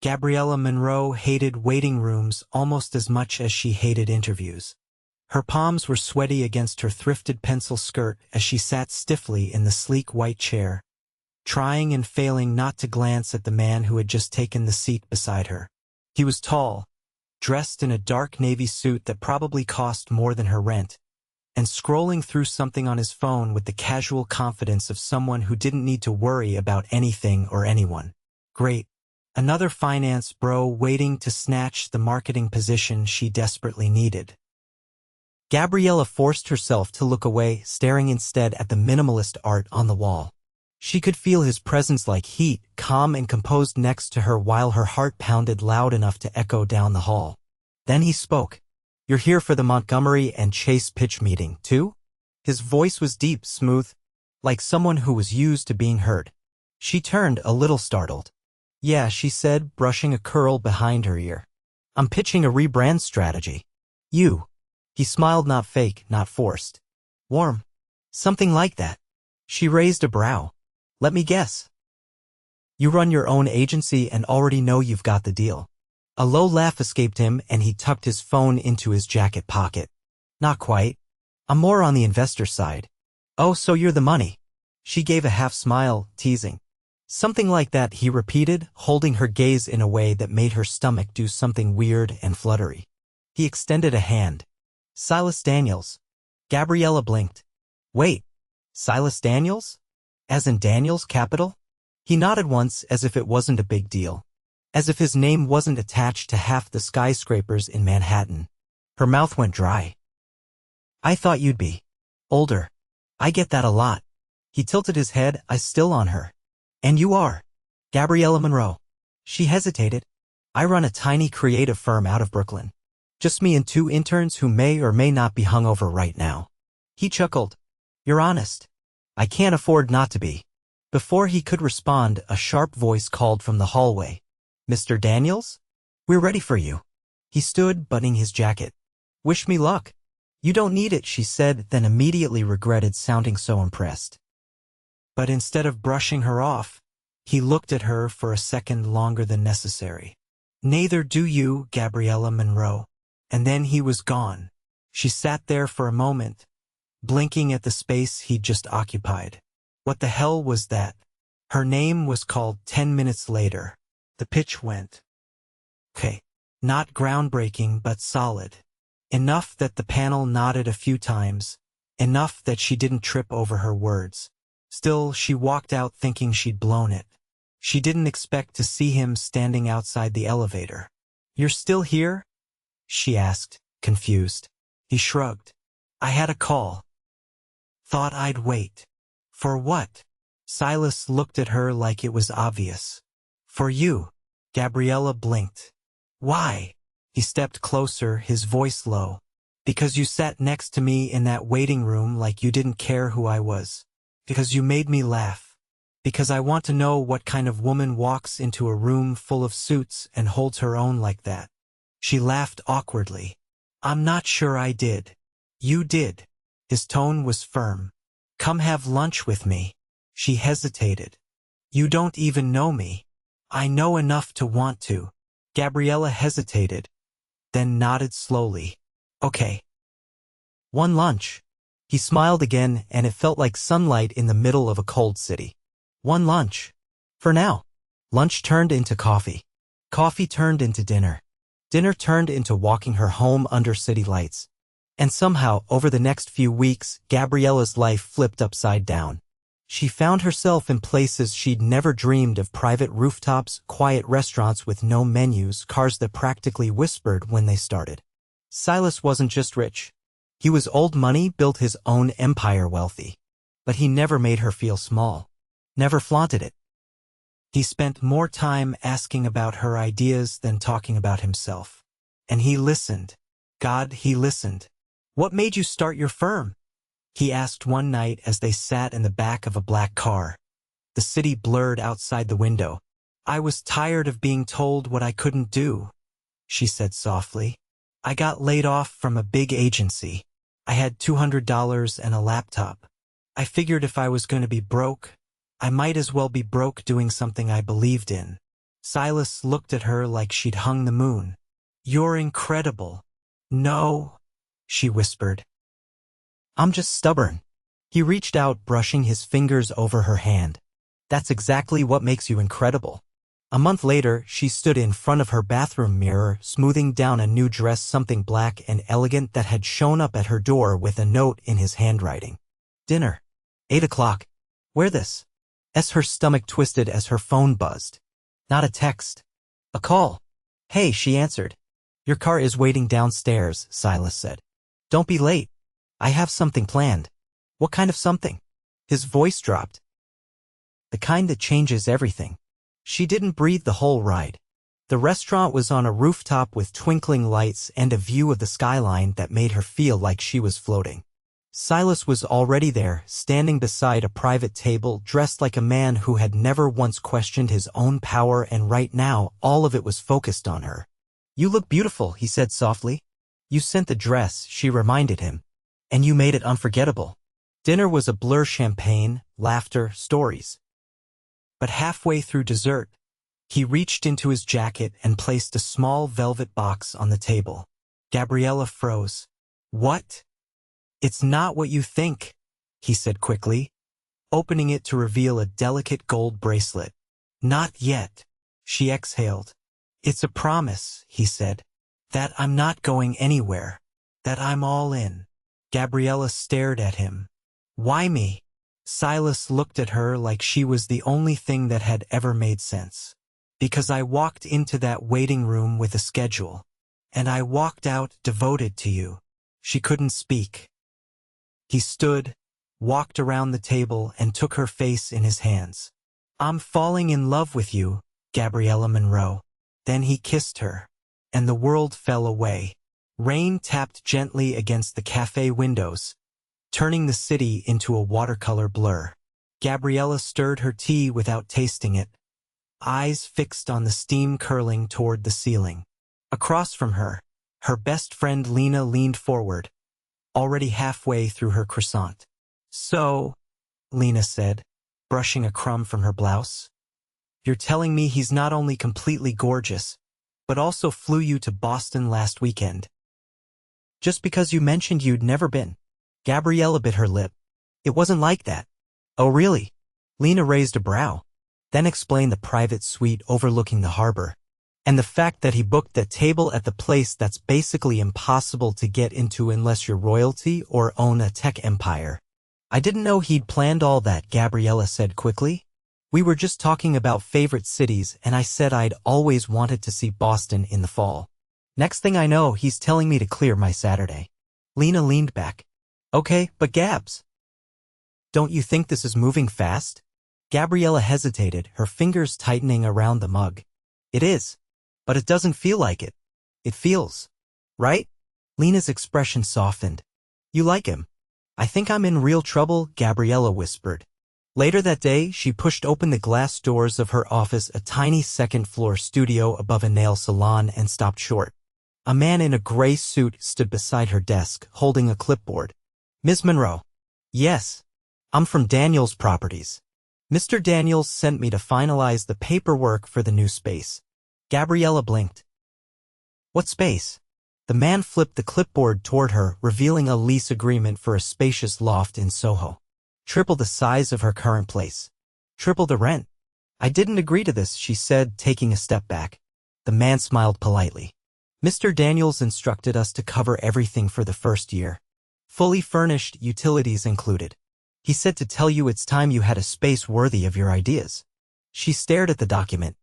Gabriella Monroe hated waiting rooms almost as much as she hated interviews. Her palms were sweaty against her thrifted pencil skirt as she sat stiffly in the sleek white chair, trying and failing not to glance at the man who had just taken the seat beside her. He was tall, dressed in a dark navy suit that probably cost more than her rent, and scrolling through something on his phone with the casual confidence of someone who didn't need to worry about anything or anyone. Great. Another finance bro waiting to snatch the marketing position she desperately needed. Gabriella forced herself to look away, staring instead at the minimalist art on the wall. She could feel his presence like heat, calm and composed next to her while her heart pounded loud enough to echo down the hall. Then he spoke. "You're here for the Montgomery and Chase pitch meeting, too?" His voice was deep, smooth, like someone who was used to being heard. She turned a little startled. "Yeah," she said, brushing a curl behind her ear. "I'm pitching a rebrand strategy." "You?" He smiled, not fake, not forced. "Warm." "Something like that." She raised a brow. "Let me guess. You run your own agency and already know you've got the deal." A low laugh escaped him and he tucked his phone into his jacket pocket. "Not quite. I'm more on the investor side." "Oh, so you're the money." She gave a half smile, teasing. "Something like that," he repeated, holding her gaze in a way that made her stomach do something weird and fluttery. He extended a hand. "Silas Daniels." Gabriella blinked. "Wait, Silas Daniels? As in Daniels Capital?" He nodded once as if it wasn't a big deal. As if his name wasn't attached to half the skyscrapers in Manhattan. Her mouth went dry. "I thought you'd be older." "I get that a lot." He tilted his head, eyes still on her. "And you are Gabriella Monroe." She hesitated. "I run a tiny creative firm out of Brooklyn. Just me and 2 interns who may or may not be hungover right now." He chuckled. "You're honest." "I can't afford not to be." Before he could respond, a sharp voice called from the hallway. "Mr. Daniels? We're ready for you." He stood, buttoning his jacket. "Wish me luck." "You don't need it," she said, then immediately regretted sounding so impressed. But instead of brushing her off, he looked at her for a second longer than necessary. "Neither do you, Gabriella Monroe." And then he was gone. She sat there for a moment, blinking at the space he'd just occupied. What the hell was that? Her name was called 10 minutes later. The pitch went. Okay. Not groundbreaking, but solid. Enough that the panel nodded a few times. Enough that she didn't trip over her words. Still, she walked out thinking she'd blown it. She didn't expect to see him standing outside the elevator. "You're still here?" she asked, confused. He shrugged. "I had a call. Thought I'd wait." "For what?" Silas looked at her like it was obvious. "For you." Gabriella blinked. "Why?" He stepped closer, his voice low. "Because you sat next to me in that waiting room like you didn't care who I was. Because you made me laugh. Because I want to know what kind of woman walks into a room full of suits and holds her own like that." She laughed awkwardly. "I'm not sure I did." "You did." His tone was firm. "Come have lunch with me." She hesitated. "You don't even know me." "I know enough to want to." Gabriella hesitated, then nodded slowly. "Okay. One lunch." He smiled again, and it felt like sunlight in the middle of a cold city. "One lunch. For now." Lunch turned into coffee. Coffee turned into dinner. Dinner turned into walking her home under city lights. And somehow, over the next few weeks, Gabriella's life flipped upside down. She found herself in places she'd never dreamed of: private rooftops, quiet restaurants with no menus, cars that practically whispered when they started. Silas wasn't just rich. He was old money, built his own empire wealthy. But he never made her feel small. Never flaunted it. He spent more time asking about her ideas than talking about himself. And he listened. God, he listened. "What made you start your firm?" he asked one night as they sat in the back of a black car. The city blurred outside the window. "I was tired of being told what I couldn't do," she said softly. "I got laid off from a big agency. I had $200 and a laptop. I figured if I was going to be broke, I might as well be broke doing something I believed in. Silas looked at her like she'd hung the moon. "You're incredible." "No," she whispered. "I'm just stubborn." He reached out, brushing his fingers over her hand. "That's exactly what makes you incredible." A month later, she stood in front of her bathroom mirror, smoothing down a new dress, something black and elegant that had shown up at her door with a note in his handwriting. "Dinner. 8 o'clock. Wear this." Her stomach twisted as her phone buzzed. Not a text. A call. "Hey," she answered. "Your car is waiting downstairs," Silas said. "Don't be late. I have something planned." "What kind of something?" His voice dropped. "The kind that changes everything." She didn't breathe the whole ride. The restaurant was on a rooftop with twinkling lights and a view of the skyline that made her feel like she was floating. Silas was already there, standing beside a private table, dressed like a man who had never once questioned his own power, and right now, all of it was focused on her. "You look beautiful," he said softly. "You sent the dress," she reminded him. "And you made it unforgettable." Dinner was a blur: champagne, laughter, stories. But halfway through dessert, he reached into his jacket and placed a small velvet box on the table. Gabriella froze. "What?" "It's not what you think," he said quickly, opening it to reveal a delicate gold bracelet. "Not yet," she exhaled. "It's a promise," he said, "that I'm not going anywhere, that I'm all in." Gabriella stared at him. "Why me?" Silas looked at her like she was the only thing that had ever made sense. "Because I walked into that waiting room with a schedule, and I walked out devoted to you." She couldn't speak. He stood, walked around the table, and took her face in his hands. "I'm falling in love with you, Gabriella Monroe." Then he kissed her, and the world fell away. Rain tapped gently against the cafe windows, turning the city into a watercolor blur. Gabriella stirred her tea without tasting it, eyes fixed on the steam curling toward the ceiling. Across from her, her best friend Lena leaned forward, already halfway through her croissant. "So," Lena said, brushing a crumb from her blouse, "you're telling me he's not only completely gorgeous, but also flew you to Boston last weekend? Just because you mentioned you'd never been?" Gabriella bit her lip. "It wasn't like that." "Oh, really?" Lena raised a brow, then explained the private suite overlooking the harbor, and the fact that he booked that table at the place that's basically impossible to get into unless you're royalty or own a tech empire. "I didn't know he'd planned all that," Gabriella said quickly. "We were just talking about favorite cities, and I said I'd always wanted to see Boston in the fall. Next thing I know, he's telling me to clear my Saturday." Lena leaned back. "Okay, but Gabs, don't you think this is moving fast?" Gabriella hesitated, her fingers tightening around the mug. "It is, but it doesn't feel like it. It feels right." Lena's expression softened. "You like him?" "I think I'm in real trouble," Gabriella whispered. Later that day, she pushed open the glass doors of her office, a tiny second-floor studio above a nail salon, and stopped short. A man in a gray suit stood beside her desk, holding a clipboard. "Ms. Monroe." "Yes. I'm from Daniels Properties. Mr. Daniels sent me to finalize the paperwork for the new space." Gabriella blinked. "What space?" The man flipped the clipboard toward her, revealing a lease agreement for a spacious loft in Soho. "Triple the size of her current place. Triple the rent." "I didn't agree to this," she said, taking a step back. The man smiled politely. "Mr. Daniels instructed us to cover everything for the first year. Fully furnished, utilities included. He said to tell you it's time you had a space worthy of your ideas." She stared at the document.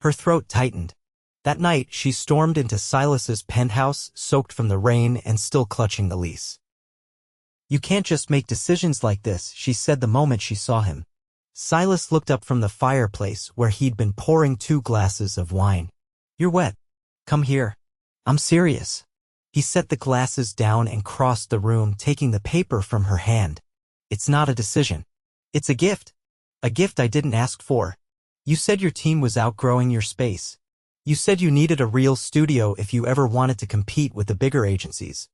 Her throat tightened. That night, she stormed into Silas's penthouse, soaked from the rain and still clutching the lease. "You can't just make decisions like this," she said the moment she saw him. Silas looked up from the fireplace where he'd been pouring 2 glasses of wine. "You're wet. Come here. I'm serious." He set the glasses down and crossed the room, taking the paper from her hand. "It's not a decision. It's a gift. A gift I didn't ask for. You said your team was outgrowing your space. You said you needed a real studio if you ever wanted to compete with the bigger agencies.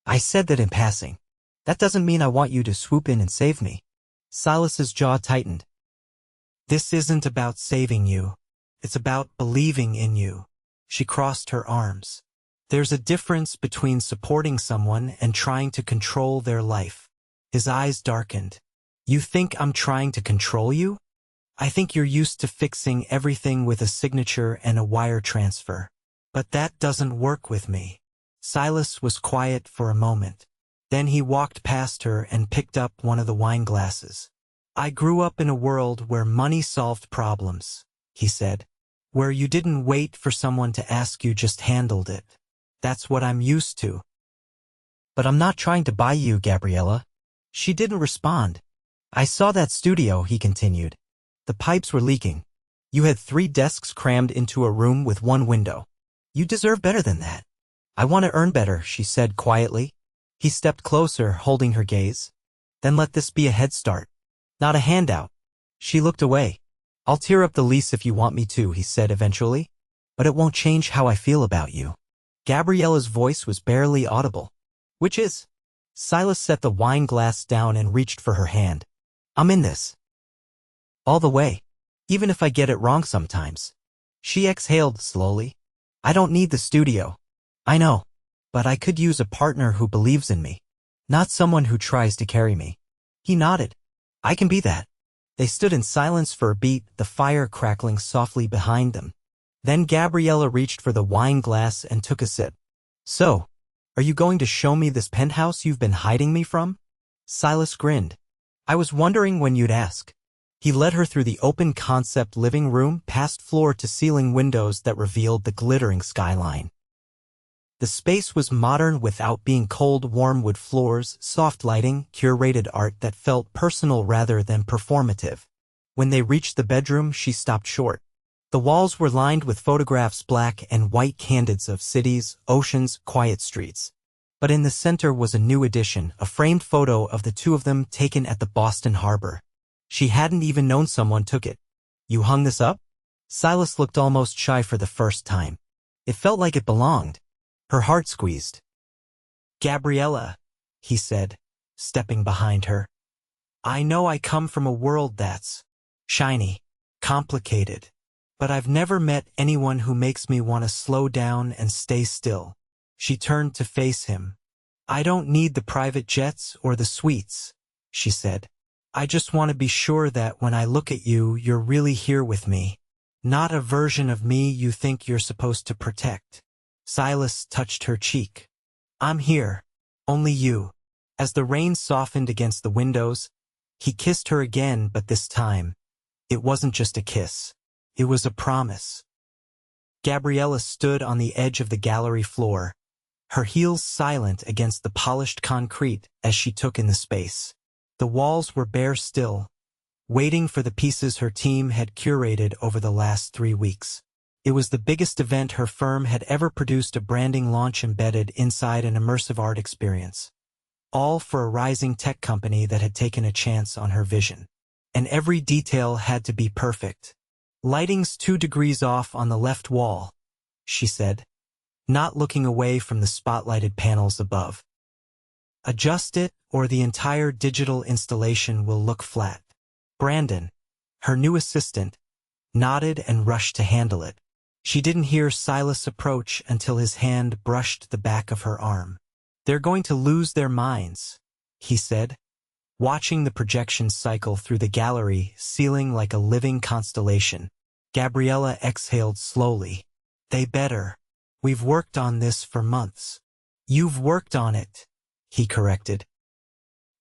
I said that in passing. That doesn't mean I want you to swoop in and save me." Silas's jaw tightened. "This isn't about saving you." It's about believing in you. She crossed her arms. There's a difference between supporting someone and trying to control their life. His eyes darkened. You think I'm trying to control you? I think you're used to fixing everything with a signature and a wire transfer. But that doesn't work with me. Silas was quiet for a moment. Then he walked past her and picked up one of the wine glasses. I grew up in a world where money solved problems, he said. Where you didn't wait for someone to ask, you just handled it. That's what I'm used to. But I'm not trying to buy you, Gabriella. She didn't respond. I saw that studio, he continued. The pipes were leaking. You had 3 desks crammed into a room with 1 window. You deserve better than that. I want to earn better, she said quietly. He stepped closer, holding her gaze. Then let this be a head start, not a handout. She looked away. I'll tear up the lease if you want me to, he said eventually. But it won't change how I feel about you. Gabriella's voice was barely audible. Which is? Silas set the wine glass down and reached for her hand. I'm in this. All the way. Even if I get it wrong sometimes. She exhaled slowly. I don't need the studio. I know. But I could use a partner who believes in me. Not someone who tries to carry me. He nodded. I can be that. They stood in silence for a beat, the fire crackling softly behind them. Then Gabriella reached for the wine glass and took a sip. So, are you going to show me this penthouse you've been hiding me from? Silas grinned. I was wondering when you'd ask. He led her through the open concept living room, past floor-to-ceiling windows that revealed the glittering skyline. The space was modern without being cold, warm wood floors, soft lighting, curated art that felt personal rather than performative. When they reached the bedroom, she stopped short. The walls were lined with photographs, black and white candids of cities, oceans, quiet streets. But in the center was a new addition, a framed photo of the 2 of them taken at the Boston Harbor. She hadn't even known someone took it. You hung this up? Silas looked almost shy for the first time. It felt like it belonged. Her heart squeezed. Gabriella, he said, stepping behind her. I know I come from a world that's shiny, complicated, but I've never met anyone who makes me want to slow down and stay still. She turned to face him. I don't need the private jets or the suites, she said. I just want to be sure that when I look at you, you're really here with me. Not a version of me you think you're supposed to protect. Silas touched her cheek. I'm here. Only you. As the rain softened against the windows, he kissed her again, but this time, it wasn't just a kiss. It was a promise. Gabriella stood on the edge of the gallery floor, her heels silent against the polished concrete as she took in the space. The walls were bare still, waiting for the pieces her team had curated over the last 3 weeks. It was the biggest event her firm had ever produced, a branding launch embedded inside an immersive art experience. All for a rising tech company that had taken a chance on her vision. And every detail had to be perfect. Lighting's 2 degrees off on the left wall, she said, not looking away from the spotlighted panels above. Adjust it, or the entire digital installation will look flat. Brandon, her new assistant, nodded and rushed to handle it. She didn't hear Silas approach until his hand brushed the back of her arm. They're going to lose their minds, he said, watching the projection cycle through the gallery, ceiling like a living constellation. Gabriella exhaled slowly. They better. We've worked on this for months. You've worked on it, he corrected.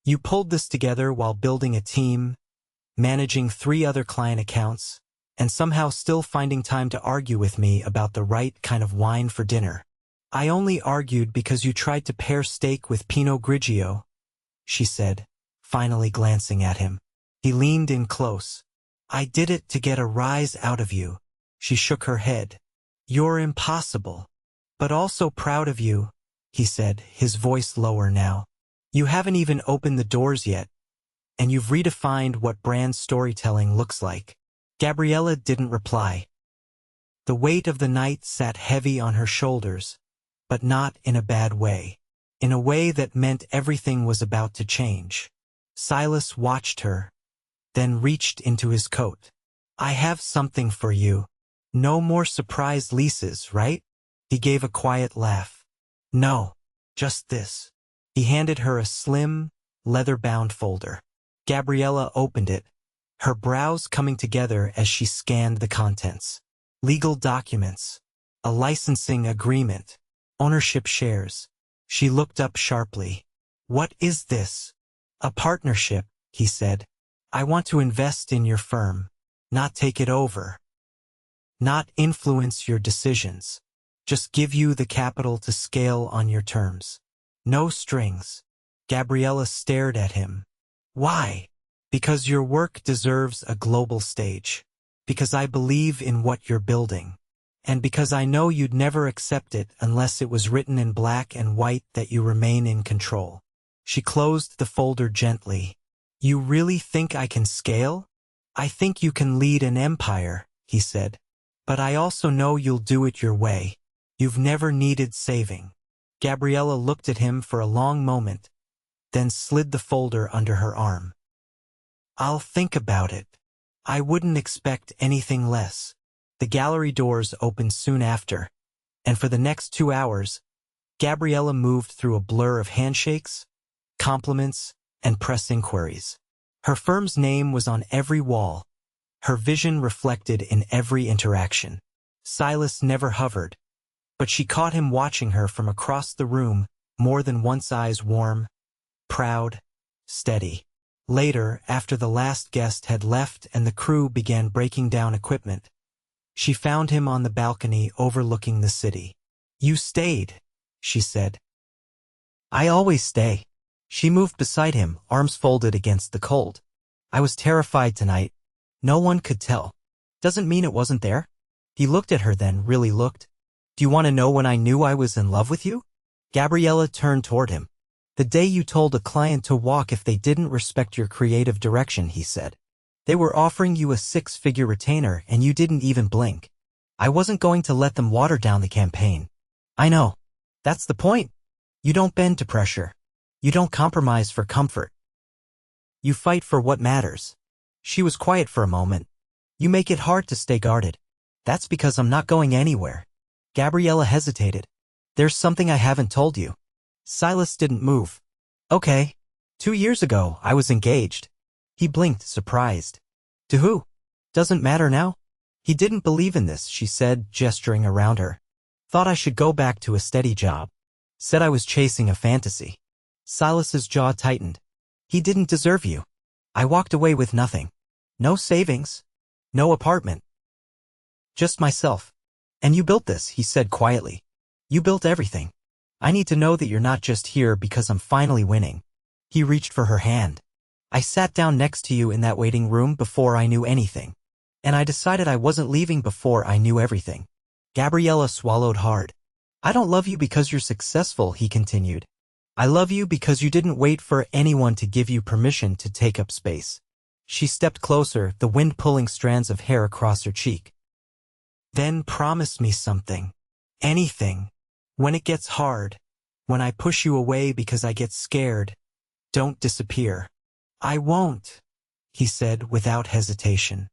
You pulled this together while building a team, managing 3 other client accounts, and somehow still finding time to argue with me about the right kind of wine for dinner. I only argued because you tried to pair steak with Pinot Grigio, she said, finally glancing at him. He leaned in close. I did it to get a rise out of you. She shook her head. You're impossible. But also proud of you, he said, his voice lower now. You haven't even opened the doors yet, and you've redefined what brand storytelling looks like. Gabriella didn't reply. The weight of the night sat heavy on her shoulders, but not in a bad way. In a way that meant everything was about to change. Silas watched her, then reached into his coat. I have something for you. No more surprise leases, right? He gave a quiet laugh. No, just this. He handed her a slim, leather-bound folder. Gabriella opened it, her brows coming together as she scanned the contents. Legal documents, a licensing agreement, ownership shares. She looked up sharply. What is this? A partnership, he said. I want to invest in your firm, not take it over. Not influence your decisions. Just give you the capital to scale on your terms. No strings. Gabriella stared at him. Why? Because your work deserves a global stage. Because I believe in what you're building. And because I know you'd never accept it unless it was written in black and white that you remain in control. She closed the folder gently. You really think I can scale? I think you can lead an empire, he said. But I also know you'll do it your way. You've never needed saving. Gabriella looked at him for a long moment, then slid the folder under her arm. I'll think about it. I wouldn't expect anything less. The gallery doors opened soon after, and for the next 2 hours, Gabriella moved through a blur of handshakes, compliments, and press inquiries. Her firm's name was on every wall, her vision reflected in every interaction. Silas never hovered, but she caught him watching her from across the room, more than once, eyes warm, proud, steady. Later, after the last guest had left and the crew began breaking down equipment, she found him on the balcony overlooking the city. You stayed, she said. I always stay. She moved beside him, arms folded against the cold. I was terrified tonight. No one could tell. Doesn't mean it wasn't there. He looked at her then, really looked. Do you want to know when I knew I was in love with you? Gabriella turned toward him. The day you told a client to walk if they didn't respect your creative direction, he said. They were offering you a 6-figure retainer and you didn't even blink. I wasn't going to let them water down the campaign. I know. That's the point. You don't bend to pressure. You don't compromise for comfort. You fight for what matters. She was quiet for a moment. You make it hard to stay guarded. That's because I'm not going anywhere. Gabriella hesitated. There's something I haven't told you. Silas didn't move. Okay. 2 years ago, I was engaged. He blinked, surprised. To who? Doesn't matter now. He didn't believe in this, she said, gesturing around her. Thought I should go back to a steady job. Said I was chasing a fantasy. Silas's jaw tightened. He didn't deserve you. I walked away with nothing. No savings. No apartment. Just myself. And you built this, he said quietly. You built everything. I need to know that you're not just here because I'm finally winning. He reached for her hand. I sat down next to you in that waiting room before I knew anything. And I decided I wasn't leaving before I knew everything. Gabriella swallowed hard. I don't love you because you're successful, he continued. I love you because you didn't wait for anyone to give you permission to take up space. She stepped closer, the wind pulling strands of hair across her cheek. Then promise me something. Anything. When it gets hard, when I push you away because I get scared, don't disappear. I won't, he said without hesitation.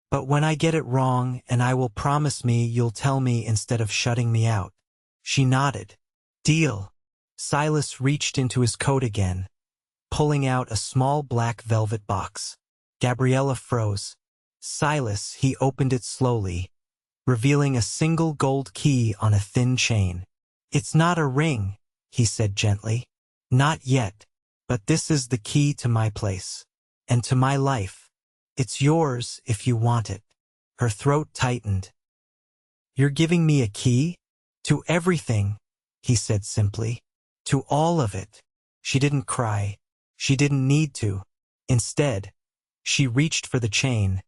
But when I get it wrong, and I will promise me you'll tell me instead of shutting me out. She nodded. Deal. Silas reached into his coat again, pulling out a small black velvet box. Gabriella froze. Silas, he opened it slowly, revealing a single gold key on a thin chain. It's not a ring, he said gently. Not yet, but this is the key to my place, and to my life. It's yours if you want it. Her throat tightened. You're giving me a key? To everything, he said simply. To all of it. She didn't cry. She didn't need to. Instead, she reached for the chain,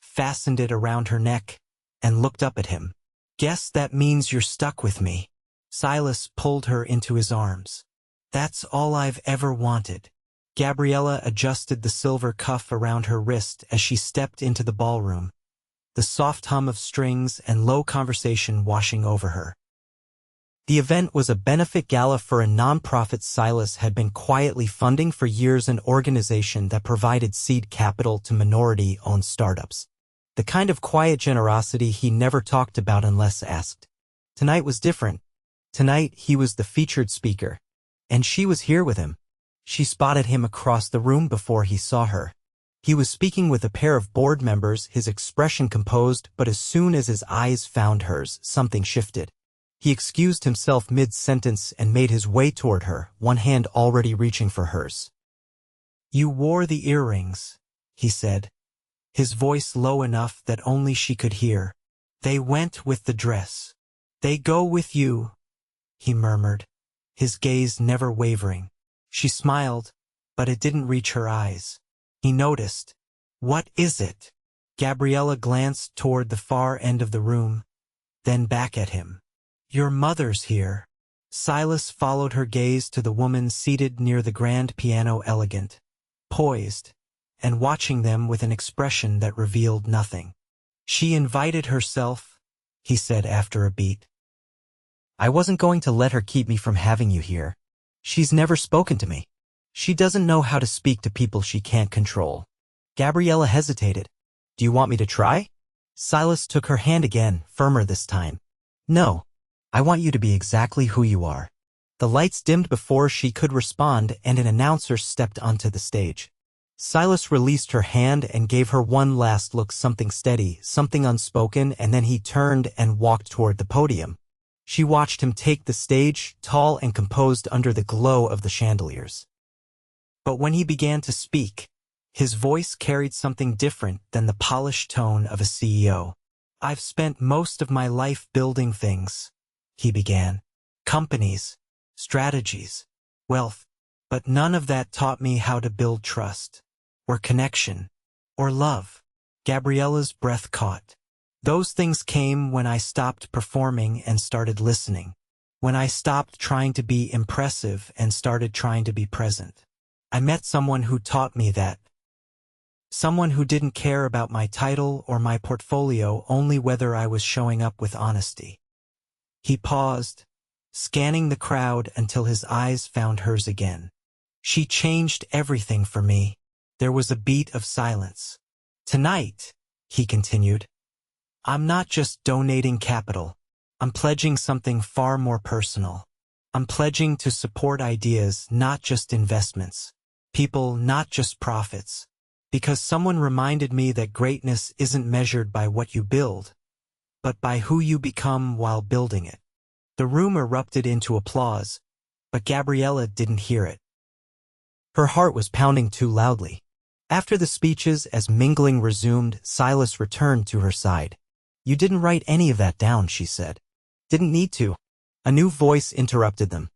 fastened it around her neck, and looked up at him. Guess that means you're stuck with me. Silas pulled her into his arms. That's all I've ever wanted. Gabriella adjusted the silver cuff around her wrist as she stepped into the ballroom, the soft hum of strings and low conversation washing over her. The event was a benefit gala for a nonprofit Silas had been quietly funding for years, an organization that provided seed capital to minority-owned startups. The kind of quiet generosity he never talked about unless asked. Tonight was different. Tonight he was the featured speaker. And she was here with him. She spotted him across the room before he saw her. He was speaking with a pair of board members, his expression composed, but as soon as his eyes found hers, something shifted. He excused himself mid-sentence and made his way toward her, one hand already reaching for hers. "You wore the earrings," he said, his voice low enough that only she could hear. "They went with the dress. They go with you," he murmured, his gaze never wavering. She smiled, but it didn't reach her eyes. He noticed. "What is it?" Gabriella glanced toward the far end of the room, then back at him. "Your mother's here." Silas followed her gaze to the woman seated near the grand piano, elegant, poised, and watching them with an expression that revealed nothing. "She invited herself," he said after a beat. "I wasn't going to let her keep me from having you here. She's never spoken to me. She doesn't know how to speak to people she can't control." Gabriella hesitated. "Do you want me to try?" Silas took her hand again, firmer this time. "No. I want you to be exactly who you are." The lights dimmed before she could respond, and an announcer stepped onto the stage. Silas released her hand and gave her one last look, something steady, something unspoken, and then he turned and walked toward the podium. She watched him take the stage, tall and composed under the glow of the chandeliers. But when he began to speak, his voice carried something different than the polished tone of a CEO. "I've spent most of my life building things," he began. "Companies, strategies, wealth. But none of that taught me how to build trust, or connection, or love." Gabriella's breath caught. "Those things came when I stopped performing and started listening. When I stopped trying to be impressive and started trying to be present. I met someone who taught me that. Someone who didn't care about my title or my portfolio, only whether I was showing up with honesty." He paused, scanning the crowd until his eyes found hers again. "She changed everything for me." There was a beat of silence. "Tonight," he continued, "I'm not just donating capital. I'm pledging something far more personal. I'm pledging to support ideas, not just investments. People, not just profits. Because someone reminded me that greatness isn't measured by what you build, but by who you become while building it." The room erupted into applause, but Gabriella didn't hear it. Her heart was pounding too loudly. After the speeches, as mingling resumed, Silas returned to her side. "You didn't write any of that down," she said. "Didn't need to." A new voice interrupted them.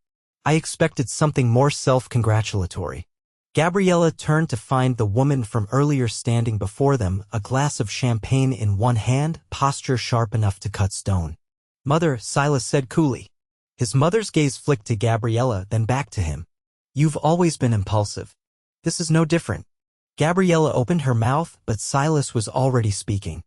"I expected something more self-congratulatory." Gabriella turned to find the woman from earlier standing before them, a glass of champagne in one hand, posture sharp enough to cut stone. "Mother," Silas said coolly. His mother's gaze flicked to Gabriella, then back to him. "You've always been impulsive. This is no different." Gabriella opened her mouth, but Silas was already speaking.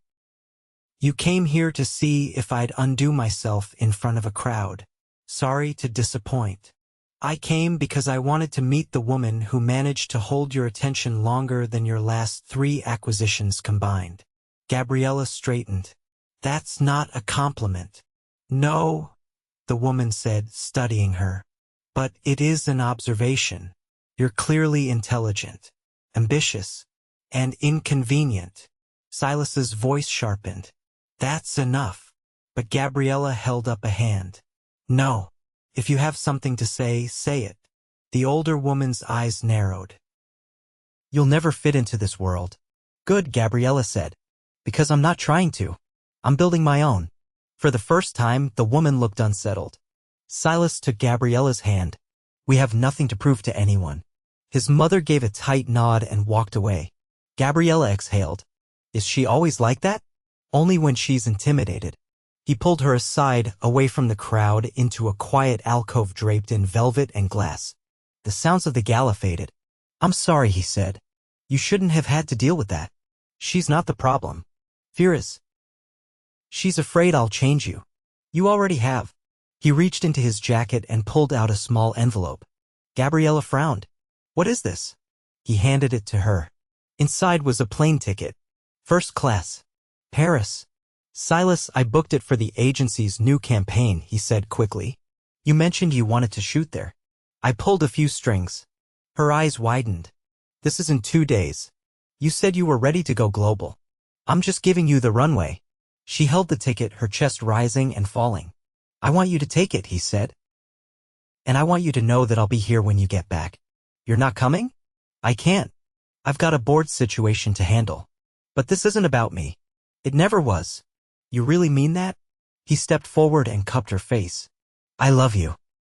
"You came here to see if I'd undo myself in front of a crowd. Sorry to disappoint. I came because I wanted to meet the woman who managed to hold your attention longer than your last 3 acquisitions combined." Gabriella straightened. "That's not a compliment." "No," the woman said, studying her. "But it is an observation. You're clearly intelligent, ambitious, and inconvenient." Silas's voice sharpened. "That's enough." But Gabriella held up a hand. "No. If you have something to say, say it." The older woman's eyes narrowed. "You'll never fit into this world." "Good," Gabriella said. "Because I'm not trying to. I'm building my own." For the first time, the woman looked unsettled. Silas took Gabriella's hand. "We have nothing to prove to anyone." His mother gave a tight nod and walked away. Gabriella exhaled. "Is she always like that?" "Only when she's intimidated." He pulled her aside, away from the crowd, into a quiet alcove draped in velvet and glass. The sounds of the gala faded. "I'm sorry," he said. "You shouldn't have had to deal with that. She's not the problem. Fear is. She's afraid I'll change you. You already have." He reached into his jacket and pulled out a small envelope. Gabriella frowned. "What is this?" He handed it to her. Inside was a plane ticket. First class. Paris. Silas, I booked it for the agency's new campaign, he said quickly. You mentioned you wanted to shoot there. I pulled a few strings. Her eyes widened. This is in 2 days. You said you were ready to go global. I'm just giving you the runway. She held the ticket, her chest rising and falling. I want you to take it, he said. And I want you to know that I'll be here when you get back. You're not coming? I can't. I've got a board situation to handle. But this isn't about me. It never was. You really mean that? He stepped forward and cupped her face. I love you.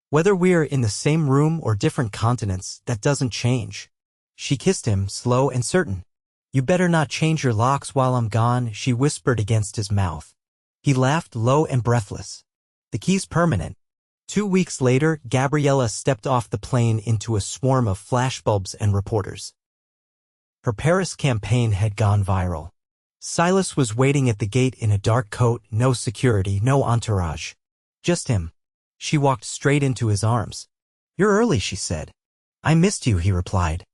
Whether we're in the same room or different continents, that doesn't change. She kissed him, slow and certain. You better not change your locks while I'm gone, she whispered against his mouth. He laughed, low and breathless. The key's permanent. 2 weeks later, Gabriella stepped off the plane into a swarm of flashbulbs and reporters. Her Paris campaign had gone viral. Silas was waiting at the gate in a dark coat, no security, no entourage. Just him. She walked straight into his arms. You're early, she said. I missed you, he replied.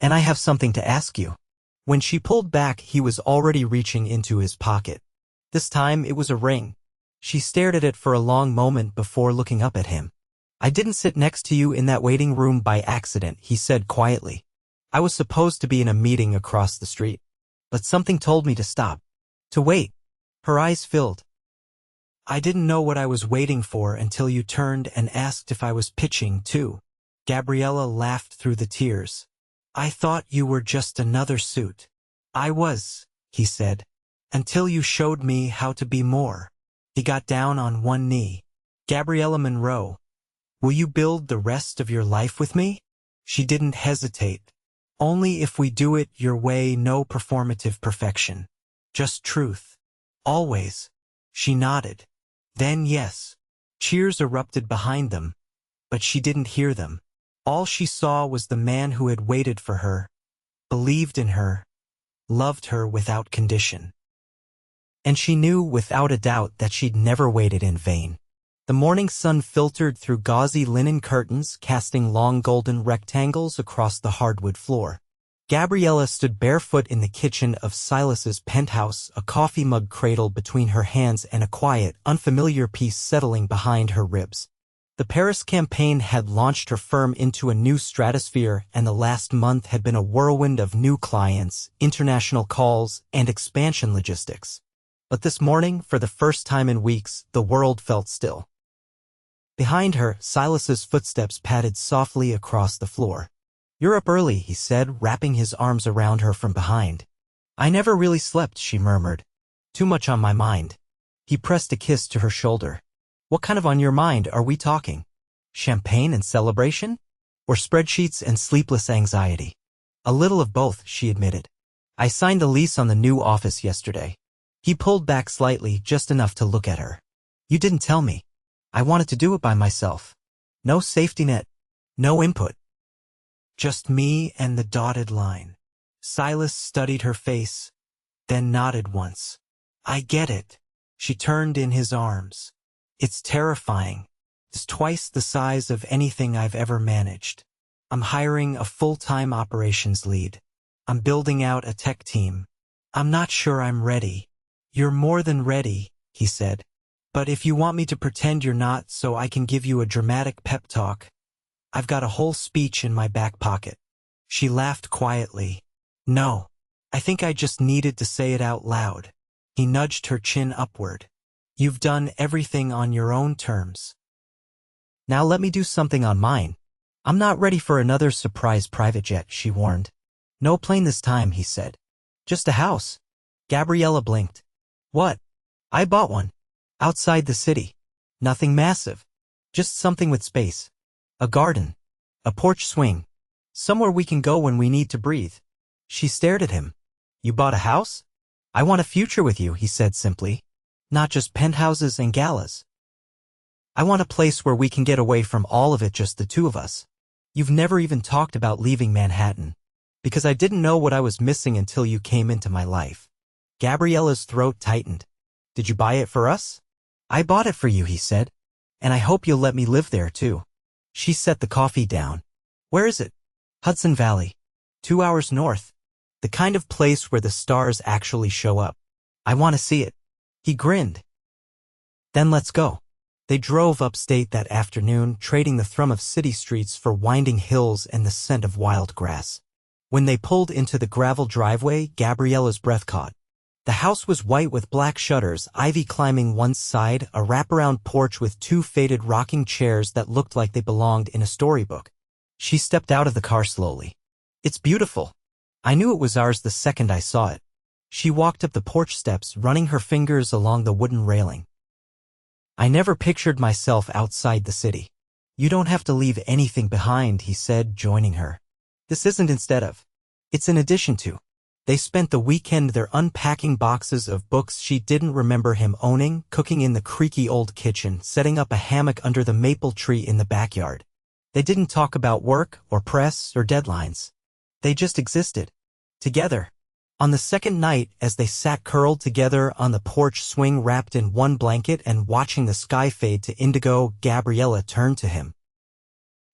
And I have something to ask you. When she pulled back, he was already reaching into his pocket. This time it was a ring. She stared at it for a long moment before looking up at him. I didn't sit next to you in that waiting room by accident, he said quietly. I was supposed to be in a meeting across the street. But something told me to stop. To wait. Her eyes filled. I didn't know what I was waiting for until you turned and asked if I was pitching, too. Gabriella laughed through the tears. I thought you were just another suit. I was, he said, until you showed me how to be more. He got down on one knee. Gabriella Monroe, will you build the rest of your life with me? She didn't hesitate. Only if we do it your way, no performative perfection. Just truth. Always. She nodded. Then yes. Cheers erupted behind them, but she didn't hear them. All she saw was the man who had waited for her, believed in her, loved her without condition. And she knew without a doubt that she'd never waited in vain. The morning sun filtered through gauzy linen curtains, casting long golden rectangles across the hardwood floor. Gabriella stood barefoot in the kitchen of Silas's penthouse, a coffee mug cradled between her hands and a quiet, unfamiliar peace settling behind her ribs. The Paris campaign had launched her firm into a new stratosphere, and the last month had been a whirlwind of new clients, international calls, and expansion logistics. But this morning, for the first time in weeks, the world felt still. Behind her, Silas's footsteps padded softly across the floor. You're up early, he said, wrapping his arms around her from behind. I never really slept, she murmured. Too much on my mind. He pressed a kiss to her shoulder. What kind of on your mind are we talking? Champagne and celebration? Or spreadsheets and sleepless anxiety? A little of both, she admitted. I signed the lease on the new office yesterday. He pulled back slightly, just enough to look at her. You didn't tell me. I wanted to do it by myself. No safety net. No input. Just me and the dotted line. Silas studied her face, then nodded once. I get it. She turned in his arms. It's terrifying. It's twice the size of anything I've ever managed. I'm hiring a full-time operations lead. I'm building out a tech team. I'm not sure I'm ready. You're more than ready, he said. But if you want me to pretend you're not so I can give you a dramatic pep talk, I've got a whole speech in my back pocket. She laughed quietly. No, I think I just needed to say it out loud. He nudged her chin upward. You've done everything on your own terms. Now let me do something on mine. I'm not ready for another surprise private jet, she warned. No plane this time, he said. Just a house. Gabriella blinked. What? I bought one. Outside the city. Nothing massive. Just something with space. A garden. A porch swing. Somewhere we can go when we need to breathe. She stared at him. You bought a house? I want a future with you, he said simply. Not just penthouses and galas. I want a place where we can get away from all of it, just the two of us. You've never even talked about leaving Manhattan. Because I didn't know what I was missing until you came into my life. Gabriella's throat tightened. Did you buy it for us? I bought it for you, he said. And I hope you'll let me live there, too. She set the coffee down. Where is it? Hudson Valley. 2 hours north. The kind of place where the stars actually show up. I want to see it. He grinned. Then let's go. They drove upstate that afternoon, trading the thrum of city streets for winding hills and the scent of wild grass. When they pulled into the gravel driveway, Gabriella's breath caught. The house was white with black shutters, ivy climbing one side, a wraparound porch with two faded rocking chairs that looked like they belonged in a storybook. She stepped out of the car slowly. It's beautiful. I knew it was ours the second I saw it. She walked up the porch steps, running her fingers along the wooden railing. I never pictured myself outside the city. You don't have to leave anything behind, he said, joining her. This isn't instead of. It's in addition to. They spent the weekend there unpacking boxes of books she didn't remember him owning, cooking in the creaky old kitchen, setting up a hammock under the maple tree in the backyard. They didn't talk about work or press or deadlines. They just existed. Together. On the second night, as they sat curled together on the porch swing wrapped in one blanket and watching the sky fade to indigo, Gabriella turned to him.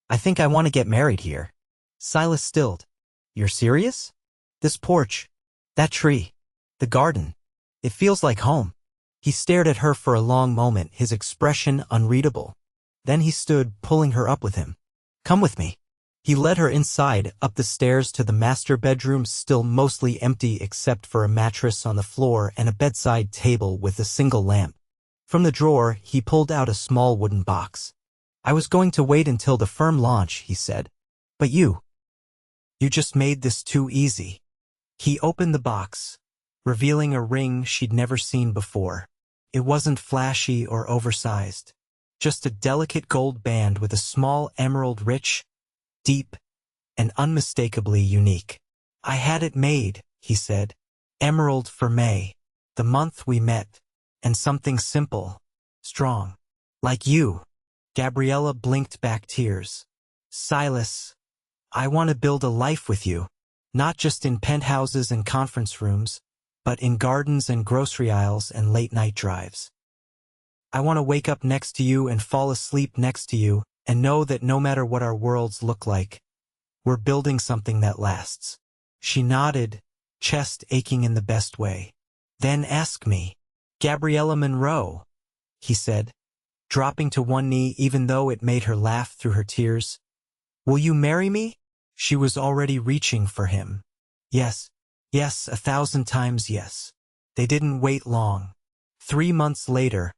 I think I want to get married here. Silas stilled. You're serious? This porch, that tree, the garden, it feels like home. He stared at her for a long moment, his expression unreadable. Then he stood, pulling her up with him. Come with me. He led her inside, up the stairs to the master bedroom, still mostly empty except for a mattress on the floor and a bedside table with a single lamp. From the drawer, he pulled out a small wooden box. I was going to wait until the firm launch, he said. But you just made this too easy. He opened the box, revealing a ring she'd never seen before. It wasn't flashy or oversized, just a delicate gold band with a small emerald, rich, deep, and unmistakably unique. I had it made, he said. Emerald for May, the month we met, and something simple, strong, like you. Gabriella blinked back tears. Silas, I want to build a life with you. Not just in penthouses and conference rooms, but in gardens and grocery aisles and late-night drives. I want to wake up next to you and fall asleep next to you and know that no matter what our worlds look like, we're building something that lasts. She nodded, chest aching in the best way. Then ask me, Gabriella Monroe, he said, dropping to one knee even though it made her laugh through her tears. Will you marry me? She was already reaching for him. Yes, 1,000 times yes. They didn't wait long. 3 months later,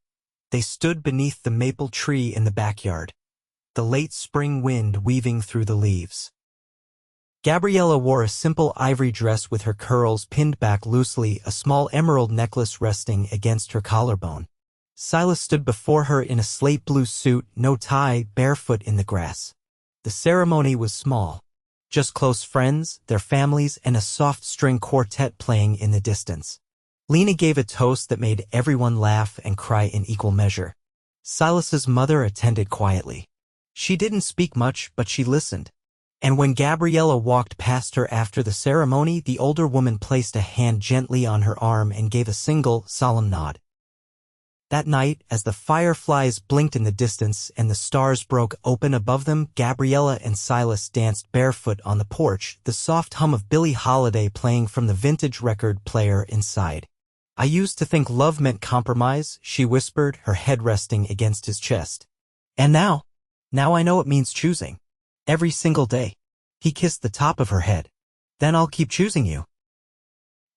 they stood beneath the maple tree in the backyard, the late spring wind weaving through the leaves. Gabriella wore a simple ivory dress with her curls pinned back loosely, a small emerald necklace resting against her collarbone. Silas stood before her in a slate blue suit, no tie, barefoot in the grass. The ceremony was small. Just close friends, their families, and a soft string quartet playing in the distance. Lena gave a toast that made everyone laugh and cry in equal measure. Silas's mother attended quietly. She didn't speak much, but she listened. And when Gabriella walked past her after the ceremony, the older woman placed a hand gently on her arm and gave a single, solemn nod. That night, as the fireflies blinked in the distance and the stars broke open above them, Gabriella and Silas danced barefoot on the porch, the soft hum of Billie Holiday playing from the vintage record player inside. I used to think love meant compromise, she whispered, her head resting against his chest. And now I know it means choosing. Every single day. He kissed the top of her head. Then I'll keep choosing you.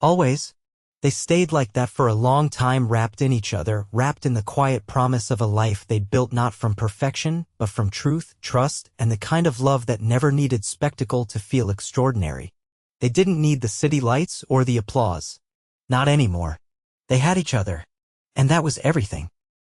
Always. They stayed like that for a long time, wrapped in each other, wrapped in the quiet promise of a life they'd built not from perfection, but from truth, trust, and the kind of love that never needed spectacle to feel extraordinary. They didn't need the city lights or the applause. Not anymore. They had each other. And that was everything.